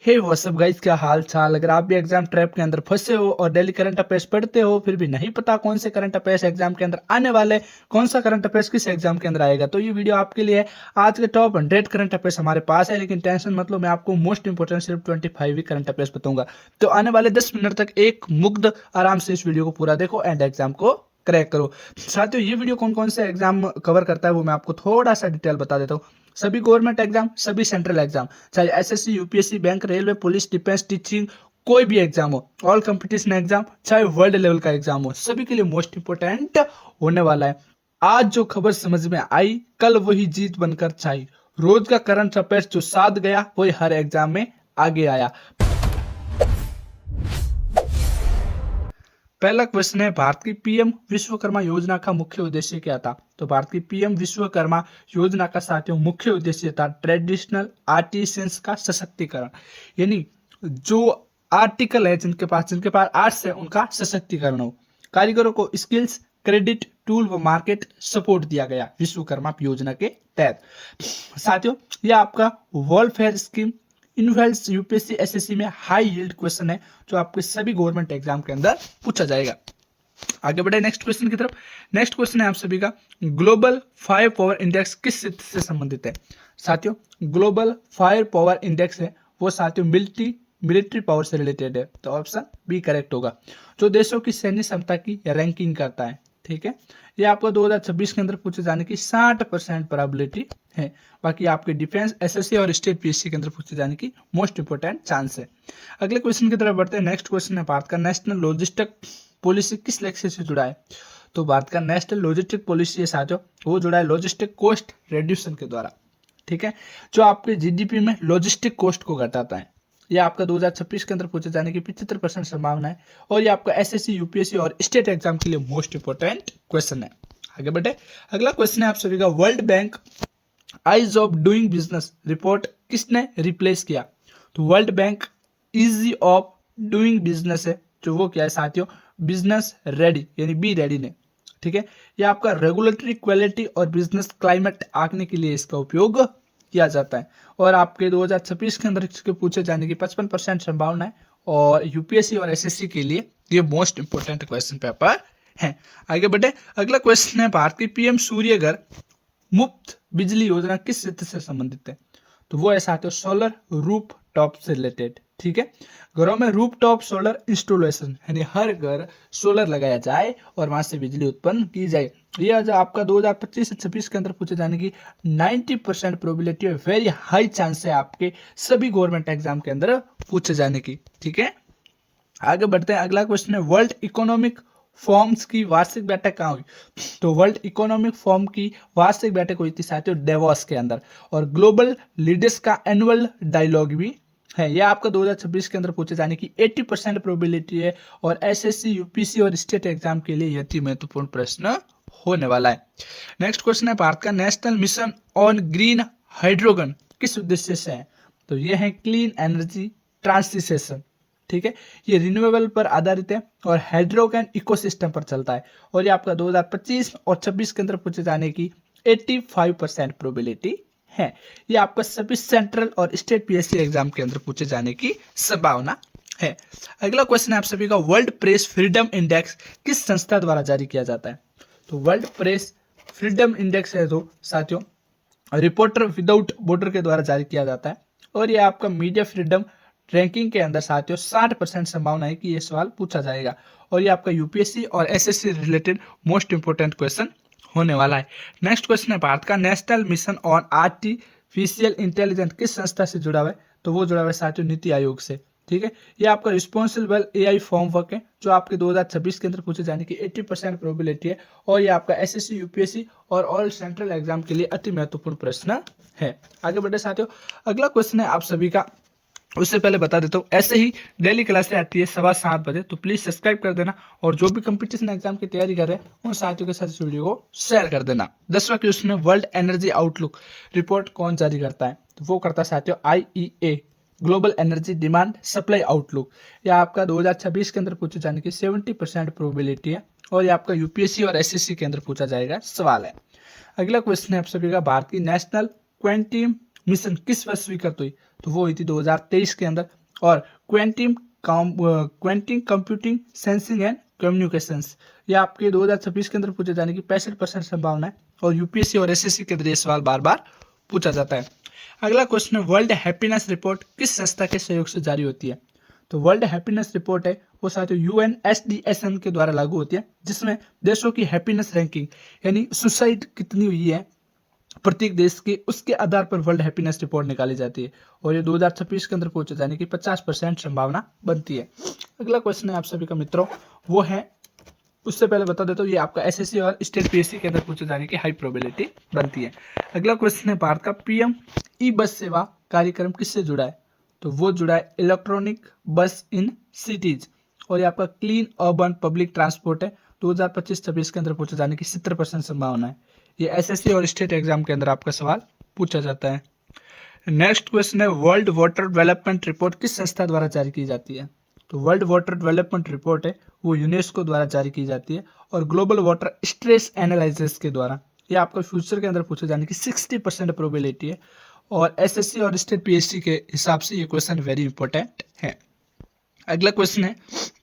हे WhatsApp guys, क्या हाल चाल। अगर आप भी एग्जाम ट्रैप के अंदर फंसे हो और डेली करंट अफेयर्स पढ़ते हो फिर भी नहीं पता कौन से करंट अफेयर्स एग्जाम के अंदर आने वाले, कौन सा करंट अफेयर्स किस एग्जाम के अंदर आएगा, तो ये वीडियो आपके लिए है। आज के टॉप 100 करंट अफेयर्स हमारे पास है, लेकिन टेंशन मत लो, मैं आपको मोस्ट इंपोर्टेंट सिर्फ 25 ही करंट अफेयर्स बताऊंगा। तो आने वाले 10 मिनट तक एक मुग्ध आराम से इस वीडियो को पूरा देखो एंड एग्जाम को क्रैक करो। साथियों, ये वीडियो कौन कौन से एग्जाम कवर करता है वो मैं आपको थोड़ा सा डिटेल बता देता हूँ। सभी गवर्नमेंट एग्जाम, सभी सेंट्रल एग्जाम, चाहे SSC, UPSC, bank, railway, police, defence, teaching, कोई भी एग्जाम हो, ऑल कंपटीशन एग्जाम, चाहे वर्ल्ड लेवल का एग्जाम हो, सभी के लिए मोस्ट इंपोर्टेंट होने वाला है। आज जो खबर समझ में आई, कल वही जीत बनकर छाई। रोज का करंट अफेयर्स जो साथ गया वही हर एग्जाम में आगे आया। पहला क्वेश्चन है, भारत की पीएम विश्वकर्मा योजना का मुख्य उद्देश्य क्या था। तो भारत की पीएम विश्वकर्मा योजना का साथियों मुख्य उद्देश्य था ट्रेडिशनल आर्टिसंस का सशक्तिकरण, यानी जो आर्टिकल है जिनके पास आर्ट्स है उनका सशक्तिकरण हो। कारीगरों को स्किल्स, क्रेडिट, टूल व मार्केट सपोर्ट दिया गया विश्वकर्मा योजना के तहत। साथियों, यह आपका वेलफेयर स्कीम इन्वेल्व्स यूपीएससी एसएससी में हाई यील्ड क्वेश्चन है जो आपके सभी गवर्नमेंट एग्जाम के अंदर पूछा जाएगा। आगे बढ़े नेक्स्ट क्वेश्चन की तरफ। नेक्स्ट क्वेश्चन है आप सभी का, ग्लोबल फायर पावर इंडेक्स किस क्षेत्र से संबंधित है। साथियों, ग्लोबल फायर पावर इंडेक्स है वो साथियों मिलिट्री पावर से रिलेटेड है, तो ऑप्शन बी करेक्ट होगा। जो देशों की सैन्य क्षमता की रैंकिंग करता है, ठीक है। ये आपको 2026 के अंदर पूछे जाने की 60% प्रोबेबिलिटी है। बाकी आपके डिफेंस, एसएससी और स्टेट पीएससी के अंदर पूछे जाने की मोस्ट इंपोर्टेंट चांस है। अगले क्वेश्चन की तरफ बढ़ते हैं। नेक्स्ट क्वेश्चन है, भारत का नेशनल लॉजिस्टिक पॉलिसी किस लक्ष्य से जुड़ा है। तो भारत का नेशनल लॉजिस्टिक पॉलिसी है साथियों, वो जुड़ा है लॉजिस्टिक कॉस्ट रिड्यूशन के द्वारा, ठीक है, जो आपके जीडीपी में लॉजिस्टिक कॉस्ट को घटाता है। यह आपका 2026 के अंदर पूछे जाने की 75% संभावना है और ये आपका एसएससी, यूपीएससी और स्टेट एग्जाम के लिए मोस्ट इंपोर्टेंट क्वेश्चन है। आगे बढ़े। अगला क्वेश्चन है आप सभी का, world bank eyes of doing business report किसने रिप्लेस किया। तो world bank easy of doing business है जो वो क्या है साथियों, बिजनेस रेडी यानी बी रेडी ने, ठीक है। ये आपका रेगुलेटरी क्वालिटी और बिजनेस क्लाइमेट आंकने के लिए इसका उपयोग किया जाता है और आपके 2026 के अंदर इसके पूछे जाने की 55% संभावना है और यूपीएससी और एसएससी के लिए ये मोस्ट इंपोर्टेंट क्वेश्चन पेपर है। आगे बढ़े। अगला क्वेश्चन है, भारत की पीएम सूर्य घर मुफ्त बिजली योजना किस क्षेत्र से संबंधित है। तो वो है साथियों सोलर रूफ टॉप से रिलेटेड, ठीक है। घरों में रूफ टॉप सोलर इंस्टॉलेशन यानी हर घर सोलर लगाया जाए और वहां से बिजली उत्पन्न की जाए। यह जो आपका 2025 से 26 के अंदर पूछे जाने की 90% प्रोबेबिलिटी है, वेरी हाई चांस है आपके सभी गवर्नमेंट एग्जाम के अंदर पूछे जाने की, ठीक है। आगे बढ़ते हैं। अगला क्वेश्चन है, वर्ल्ड इकोनॉमिक फॉर्म्स की वार्षिक बैठक कहाँ हुई। तो वर्ल्ड इकोनॉमिक फॉर्म की वार्षिक बैठक हुई थी साथियों डेवोस के अंदर और ग्लोबल लीडर्स का एनुअल डायलॉग भी है। यह आपका 2026 के अंदर पूछे जाने की 80% प्रोबेबिलिटी है और एसएससी, यूपीसी और स्टेट एग्जाम के लिए यह महत्वपूर्ण प्रश्न होने वाला है। नेक्स्ट क्वेश्चन है, भारत का national mission on green hydrogen किस उद्देश्य से है। तो यह है क्लीन एनर्जी ट्रांसिशन, ठीक है। ये रिन्यूएबल पर आधारित है और हाइड्रोजन इकोसिस्टम पर चलता है और ये आपका 2025 और 26 के अंदर पूछे जाने की 85% प्रोबेबिलिटी है। ये आपका सभी सेंट्रल और स्टेट पीएससी एग्जाम के अंदर पूछे जाने की संभावना है। अगला क्वेश्चन है आप सभी का, वर्ल्ड प्रेस फ्रीडम इंडेक्स किस संस्था द्वारा जारी किया जाता है। तो वर्ल्ड प्रेस फ्रीडम इंडेक्स है जो साथियों रिपोर्टर विदाउट बॉर्डर के द्वारा जारी किया जाता है और ये आपका मीडिया फ्रीडम रैंकिंग के अंदर साथियों 60% संभावना है कि ये सवाल पूछा जाएगा और ये आपका यूपीएससी और SSC related most important question होने वाला है। नेक्स्ट क्वेश्चन है, भारत का national mission on artificial intelligence किस संस्था से जुड़ा हुआ है। तो वो जुड़ा हुआ है साथियों नीति आयोग से, ठीक है। ये आपका रिस्पॉन्सिबल एआई फॉर्मवर्क है जो आपके 2026 के अंदर पूछे जाने की 80% प्रोबेबिलिटी है और ये आपका एसएससी, यूपीएससी और ऑल सेंट्रल एग्जाम के लिए अति महत्वपूर्ण प्रश्न है। आगे बढ़े साथियों। अगला क्वेश्चन है आप सभी का, उससे पहले बता देता हूँ ऐसे ही डेली क्लासें आती है 7:15 बजे, तो प्लीज सब्सक्राइब कर देना और जो भी कंपटीशन एग्जाम की तैयारी कर रहे हैं उन साथियों के साथ इस वीडियो को शेयर कर देना। 10वां क्वेश्चन है, वर्ल्ड एनर्जी आउटलुक रिपोर्ट कौन जारी करता है। तो वो करता है साथियों IEA, global energy demand supply outlook. यह आपका 2026 के अंदर पूछे जाने की 70% प्रोबेबिलिटी है और ये आपका यूपीएससी और एसएससी के अंदर पूछा जाएगा सवाल है। अगला क्वेश्चन है आप सभी का, भारत की नेशनल क्वांटम मिशन किस वर्ष स्वीकृत हुई, तो वो हुई थी 2023 के अंदर। और quantum computing sensing and communications, ये आपके 2026 के अंदर पूछे जाने की 65% संभावना है। और यूपीएससी और एसएससी के अंदर ये सवाल बार बार पूछा जाता है। अगला क्वेश्चन है, वर्ल्ड हैप्पीनेस रिपोर्ट किस संस्था के सहयोग से जारी होती है, तो वर्ल्ड हैप्पीनेस रिपोर्ट है वो साथियों यूएनएसडीएसएन के द्वारा लागू होती है, जिसमें देशों की हैप्पीनेस रैंकिंग यानी सुसाइड कितनी हुई है प्रत्येक देश के, उसके आधार पर वर्ल्ड हैप्पीनेस रिपोर्ट निकाली जाती है। और ये 2026 के अंदर पहुंचे जाने की 50% संभावना बनती है। अगला क्वेश्चन है आप सभी का मित्रों, वो है, उससे पहले बता देता हूँ, ये आपका एसएससी और स्टेट पीएससी के अंदर पूछे जाने की हाई प्रोबेबिलिटी बनती है। अगला क्वेश्चन है, भारत का पीएम ई बस सेवा कार्यक्रम किससे जुड़ा है, तो वो जुड़ा है इलेक्ट्रॉनिक बस इन सिटीज। और ये आपका क्लीन अर्बन पब्लिक ट्रांसपोर्ट है, 2025-26 के अंदर पूछे जाने की 70% संभावना है। ये एसएससी और स्टेट एग्जाम के अंदर आपका सवाल पूछा जाता है। नेक्स्ट क्वेश्चन है, वर्ल्ड वाटर डेवलपमेंट रिपोर्ट किस संस्था द्वारा जारी की जाती है, तो वर्ल्ड वाटर डेवलपमेंट रिपोर्ट है वो यूनेस्को द्वारा जारी की जाती है और ग्लोबल वाटर स्ट्रेस एनालिसिस के द्वारा। ये आपका फ्यूचर के अंदर पूछे जाने की 60% प्रोबेबिलिटी है। और एसएससी और स्टेट पीएससी के हिसाब से ये क्वेश्चन वेरी इंपॉर्टेंट है। अगला क्वेश्चन है,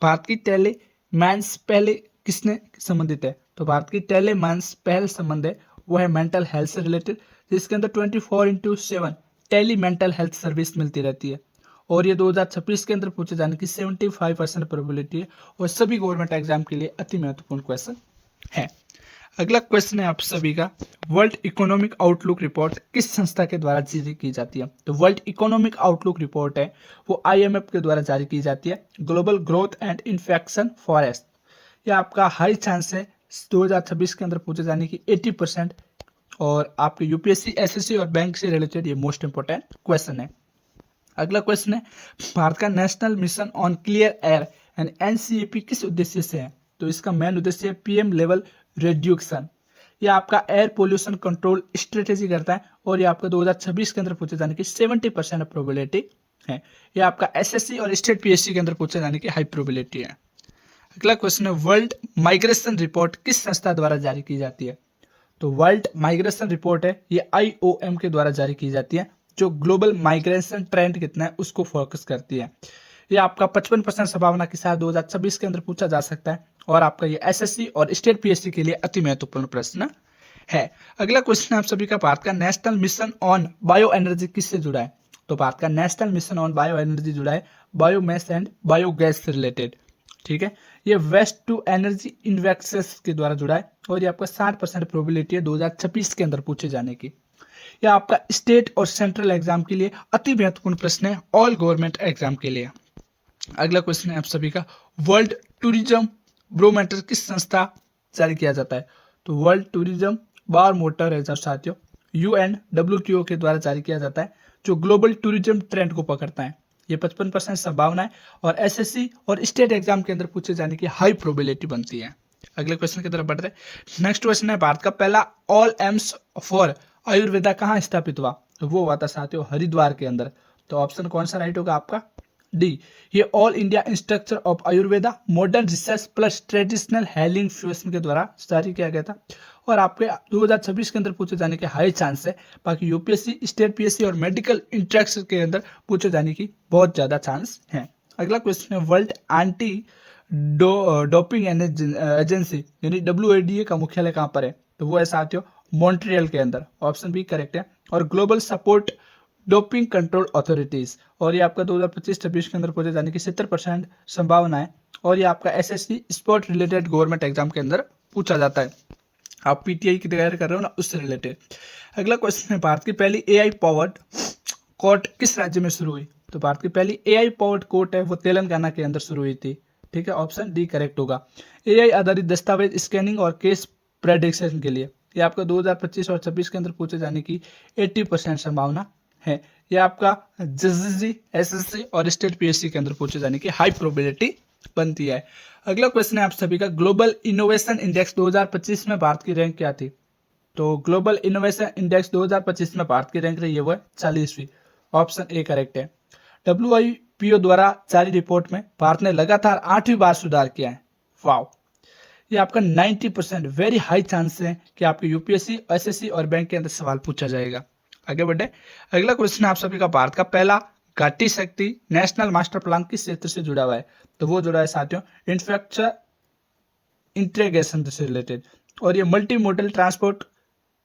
भारत की टेली मैंस पहले किसने संबंधित है, तो भारत की टेली मैंस पहल संबंध है वो है मेंटल हेल्थ से रिलेटेड, जिसके अंदर 24/7 टेली मेंटल हेल्थ सर्विस मिलती रहती है। और ये 2026 के अंदर पूछे जाने की 75% प्रोबेबिलिटी है और सभी गवर्नमेंट एग्जाम के लिए अति महत्वपूर्ण क्वेश्चन है। अगला क्वेश्चन है आप सभी का, वर्ल्ड इकोनॉमिक आउटलुक रिपोर्ट किस संस्था के द्वारा जारी की जाती है, तो वर्ल्ड इकोनॉमिक आउटलुक रिपोर्ट है वो आईएमएफ के द्वारा जारी की जाती है। Global growth and infection forest, ये आपका हाई चांस है 2026 के अंदर पूछे जाने की 80%। और आपके यूपीएससी एसएससी और बैंक से रिलेटेड ये मोस्ट इंपोर्टेंट क्वेश्चन है। अगला क्वेश्चन है, भारत का national mission on clear air and NCEP किस उद्देश्य से है, तो इसका मेन उद्देश्य है पीएम लेवल रिड्यूक्शन। ये आपका एयर पोल्यूशन कंट्रोल स्ट्रेटेजी करता है और ये आपका 2026 के अंदर पूछे जाने की 70% प्रोबेबिलिटी है। ये आपका एसएससी और स्टेट पीएससी के अंदर पूछे जाने की हाई प्रोबेबिलिटी है। अगला क्वेश्चन है, वर्ल्ड माइग्रेशन रिपोर्ट किस संस्था द्वारा जारी की जाती है, तो वर्ल्ड माइग्रेशन रिपोर्ट है ये आईओएम के द्वारा जारी की जाती है, जो ग्लोबल माइग्रेशन ट्रेंड कितना है उसको फोकस करती है। ये आपका 55% संभावना के साथ 2026 के अंदर पूछा जा सकता है और आपका ये एसएससी और स्टेट पीएससी के लिए अति महत्वपूर्ण प्रश्न है। अगला क्वेश्चन आप सभी का, भारत का national mission on bio energy किससे जुड़ा है, तो भारत का national mission on bio energy जुड़ा है बायोमेस एंड बायोगैस से रिलेटेड। ठीक है, ये वेस्ट टू एनर्जी इन्वेक्सेस के द्वारा जुड़ा है और ये आपका 60% प्रोबेबिलिटी है 2026 के अंदर पूछे जाने की। यह आपका स्टेट और सेंट्रल एग्जाम के लिए अति महत्वपूर्ण प्रश्न है, ऑल गवर्नमेंट एग्जाम के लिए। अगला क्वेश्चन है आप सभी का, वर्ल्ड टूरिज्म ब्रोमीटर किस संस्था जारी किया जाता है, तो वर्ल्ड टूरिज्म बारोमीटर है साथियों UNWTO के द्वारा जारी किया जाता है, जो ग्लोबल टूरिज्म ट्रेंड को पकड़ता है। ये 55% संभावना है और एसएससी और स्टेट एग्जाम के अंदर पूछे जाने की हाई प्रोबेबिलिटी बनती है। अगले क्वेश्चन की तरफ बढ़ते हैं। नेक्स्ट क्वेश्चन है, भारत का पहला ऑल एम्स फॉर आयुर्वेदा कहाँ स्थापित हुआ, तो वो हुआ था साथियों हरिद्वार के अंदर। तो ऑप्शन कौन सा राइट होगा आपका, डी। ये ऑल इंडिया इंस्ट्रक्चर of Ayurveda modern research plus traditional healing fusion के द्वारा जारी किया गया था और आपके 2026 के अंदर पूछे जाने के हाई चांस है। बाकी यूपीएससी स्टेट पीएससी और मेडिकल इंट्रैक्शन के अंदर पूछे जाने की बहुत ज्यादा चांस है। अगला क्वेश्चन है, वर्ल्ड एंटी डोपिंग एजेंसी यानी WADA का मुख्यालय कहाँ पर है, तो वो है साथियों मॉन्ट्रियल के अंदर। ऑप्शन बी करेक्ट है। और global support doping control authorities, और ये आपका 2025-26 के अंदर पूछे जाने की 70% संभावना है और ये आपका SSC sport related government exam के अंदर पूछा जाता है। आप पीटीआई की तैयारी कर रहे हो ना, उससे रिलेटेड। अगला क्वेश्चन है, भारत की पहली एआई पावर्ड कोर्ट किस राज्य में शुरू हुई, तो भारत की पहली एआई पावर्ड कोर्ट है वो तेलंगाना के अंदर शुरू हुई थी। ठीक है, ऑप्शन डी करेक्ट होगा। एआई आधारित दस्तावेज स्कैनिंग और केस प्रेडिक्शन के लिए ये आपका 2025 और 26 के अंदर पूछे जाने की 80% संभावना है। ये आपका जेएसएससी एसएससी और स्टेट पीएससी के अंदर पूछे जाने की हाई प्रोबेबिलिटी बनती है। अगला क्वेश्चन है आप सभी का, ग्लोबल इनोवेशन इंडेक्स 2025 में भारत की रैंक क्या थी, तो ग्लोबल इनोवेशन इंडेक्स 2025 में भारत की रैंक रही है वो 40वीं। ऑप्शन ए करेक्ट है। WIPO द्वारा जारी रिपोर्ट में भारत ने लगातार 8वीं बार सुधार किया है। वाओ, ये आपका 90% वेरी हाई चांस है कि आपके यूपीएससी एसएससी और बैंक के अंदर सवाल पूछा जाएगा। आगे बढ़े। अगला क्वेश्चन आप सभी का, भारत का पहला घाटी शक्ति नेशनल मास्टर प्लान किस क्षेत्र से जुड़ा हुआ है? तो वो जुड़ा है साथियों इंफ्रास्ट्रक्चर इंटीग्रेशन से रिलेटेड, और ये मल्टी मॉडल ट्रांसपोर्ट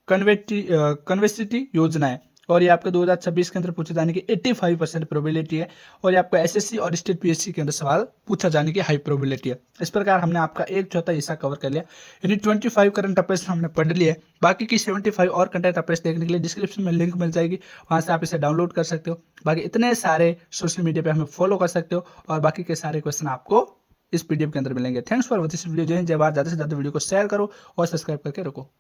कन्वेसिटी योजना है, और ये आपके 2026 के अंदर पूछे जाने की 85% प्रोबेबिलिटी है, और ये आपको एसएससी और स्टेट पीएससी के अंदर सवाल पूछा जाने की हाई प्रोबेबिलिटी है। इस प्रकार हमने आपका 1/4 हिस्सा कवर कर लिया, यानी 25 करंट अफेयर्स हमने पढ़ लिया है। बाकी की 75 और करंट अफेयर्स देखने के लिए डिस्क्रिप्शन में लिंक मिल जाएगी, वहां से आप इसे डाउनलोड कर सकते हो। बाकी इतने सारे सोशल मीडिया पे हमें फॉलो कर सकते हो, और बाकी के सारे क्वेश्चन आपको इस पीडीएफ के अंदर मिलेंगे। Thanks for watching video. जय हिंद, जय भारत। ज्यादा से ज्यादा वीडियो को शेयर करो और सब्सक्राइब करके रखो।